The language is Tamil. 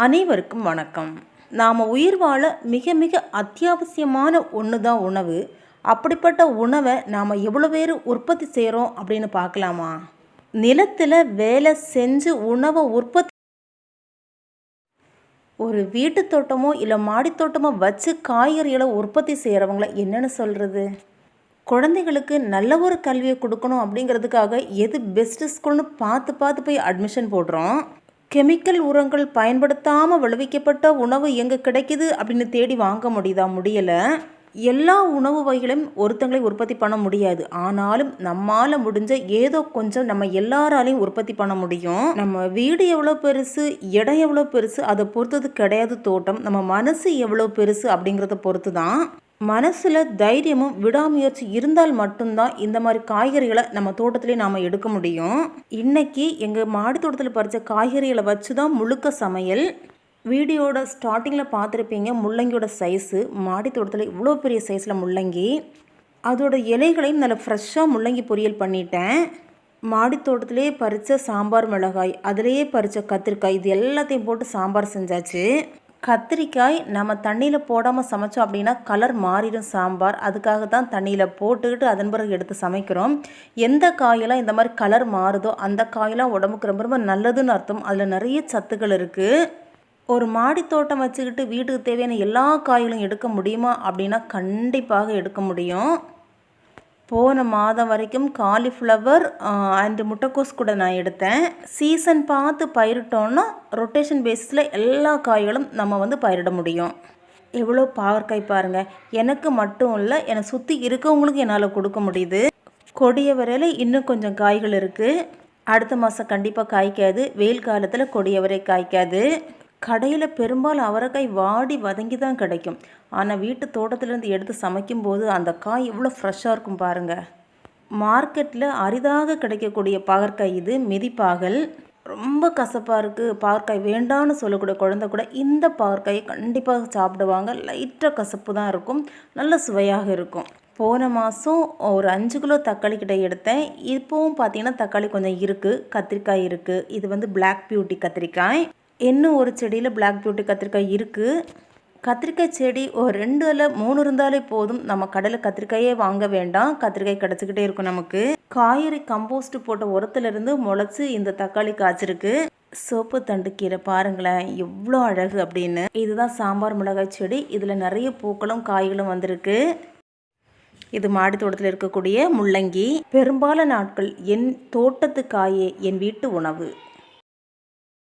அனைவருக்கும் வணக்கம். நாம் உயிர் வாழ மிக மிக அத்தியாவசியமான ஒன்று தான் உணவு. அப்படிப்பட்ட உணவை நாம் எவ்வளோ பேர் உற்பத்தி செய்கிறோம் அப்படின்னு பார்க்கலாமா? நிலத்தில் வேலை செஞ்சு உணவை உற்பத்தி ஒரு வீட்டு தோட்டமோ இல்லை மாடித்தோட்டமோ வச்சு காய்கறிகளை உற்பத்தி செய்கிறவங்கள என்னென்னு சொல்கிறது? குழந்தைகளுக்கு நல்ல ஒரு கல்வியை கொடுக்கணும் அப்படிங்கிறதுக்காக எது பெஸ்ட்டு ஸ்கூல்னு பார்த்து போய் அட்மிஷன் போடுறோம். கெமிக்கல் உரங்கள் பயன்படுத்தாமல் விளைவிக்கப்பட்ட உணவு எங்கே கிடைக்குது அப்படின்னு தேடி வாங்க முடியலை. எல்லா உணவு வகைகளையும் ஒருத்தங்களை உற்பத்தி பண்ண முடியாது. ஆனாலும் நம்மால் முடிஞ்ச ஏதோ கொஞ்சம் நம்ம எல்லாராலையும் உற்பத்தி பண்ண முடியும். நம்ம வீடு எவ்வளோ பெருசு, இடம் எவ்வளோ பெருசு அதை பொறுத்தது கிடையாது தோட்டம். நம்ம மனசு எவ்வளோ பெருசு அப்படிங்கிறத பொறுத்து தான். மனசில் தைரியமும் விடாமுயற்சி இருந்தால் மட்டும்தான் இந்த மாதிரி காய்கறிகளை நம்ம தோட்டத்திலே நாம் எடுக்க முடியும். இன்றைக்கி எங்கள் மாடி தோட்டத்தில் பறித்த காய்கறிகளை வச்சு தான் முழுக்க சமையல். வீடியோட ஸ்டார்டிங்கில் பார்த்துருப்பீங்க முள்ளங்கியோட சைஸு. மாடி தோட்டத்தில் இவ்வளோ பெரிய சைஸில் முள்ளங்கி, அதோட இலைகளையும் நல்லா ஃப்ரெஷ்ஷாக முள்ளங்கி பொரியல் பண்ணிட்டேன். மாடி தோட்டத்திலே பறித்த சாம்பார் மிளகாய், அதிலேயே பறித்த கத்திரிக்காய், இது எல்லாத்தையும் போட்டு சாம்பார் செஞ்சாச்சு. கத்திரிக்காய் நம்ம தண்ணியில் போடாமல் சமைச்சோம் அப்படின்னா கலர் மாறிடும் சாம்பார். அதுக்காக தான் தண்ணியில் போட்டுக்கிட்டு அதன் பிறகு எடுத்து சமைக்கிறோம். எந்த காயெல்லாம் இந்த மாதிரி கலர் மாறுதோ அந்த காயெல்லாம் உடம்புக்கு ரொம்ப ரொம்ப நல்லதுன்னு அர்த்தம். அதில் நிறைய சத்துக்கள் இருக்குது. ஒரு மாடி தோட்டம் வச்சுக்கிட்டு வீட்டுக்கு தேவையான எல்லா காய்களும் எடுக்க முடியுமா அப்படின்னா கண்டிப்பாக எடுக்க முடியும். போன மாதம் வரைக்கும் காலிஃப்ளவர் அண்டு முட்டைக்கோஸ் கூட நான் எடுத்தேன். சீசன் பார்த்து பயிரிட்டோன்னா ரொட்டேஷன் பேஸில் எல்லா காய்களும் நம்ம பயிரிட முடியும். எவ்வளோ பாகற்காய் பாருங்கள். எனக்கு மட்டும் இல்லை, என்னை சுற்றி இருக்கவங்களுக்கு என்னால் கொடுக்க முடியுது. கொடிய வரையில் இன்னும் கொஞ்சம் காய்கள் இருக்குது. அடுத்த மாதம் கண்டிப்பாக காய்க்காது. வெயில் காலத்தில் கொடிய வரை காய்க்காது. கடையில் பெரும்பாலும் அவரைக்காய் வாடி வதங்கி தான் கிடைக்கும். ஆனால் வீட்டு தோட்டத்திலேருந்து எடுத்து சமைக்கும்போது அந்த காய் இவ்வளோ ஃப்ரெஷ்ஷாக இருக்கும் பாருங்கள். மார்க்கெட்டில் அரிதாக கிடைக்கக்கூடிய பாகற்காய் இது, மிதிப்பாகல். ரொம்ப கசப்பாக இருக்குது, பாகற்காய் வேண்டான்னு சொல்லக்கூடிய குழந்தை கூட இந்த பாகற்காயை கண்டிப்பாக சாப்பிடுவாங்க. லைட்டாக கசப்பு தான் இருக்கும், நல்ல சுவையாக இருக்கும். போன மாதம் ஒரு 5 கிலோ தக்காளி கிட்ட எடுத்தேன். இப்போவும் பார்த்தீங்கன்னா தக்காளி கொஞ்சம் இருக்குது. கத்திரிக்காய் இருக்குது. இது பிளாக் பியூட்டி கத்திரிக்காய். இன்னும் ஒரு செடியில் பிளாக் பியூட்டி கத்திரிக்காய் இருக்குது. கத்திரிக்காய் செடி ஒரு 2 இல்லை 3 இருந்தாலே போதும். நம்ம கடையில் கத்திரிக்காயே வாங்க வேண்டாம், கத்திரிக்காய் கிடச்சிக்கிட்டே இருக்கும் நமக்கு. காய்கறி கம்போஸ்ட் போட்ட உரத்துலேருந்து முளைச்சி இந்த தக்காளி காய்ச்சிருக்கு. சோப்பு தண்டு கீரை பாருங்களேன் எவ்வளோ அழகு அப்படின்னு. இதுதான் சாம்பார் மிளகாய் செடி. இதில் நிறைய பூக்களும் காய்களும் வந்திருக்கு. இது மாடி தோட்டத்தில் இருக்கக்கூடிய முள்ளங்கி. பெரும்பாலான நாட்கள் என் தோட்டத்து காயே என் வீட்டு உணவு.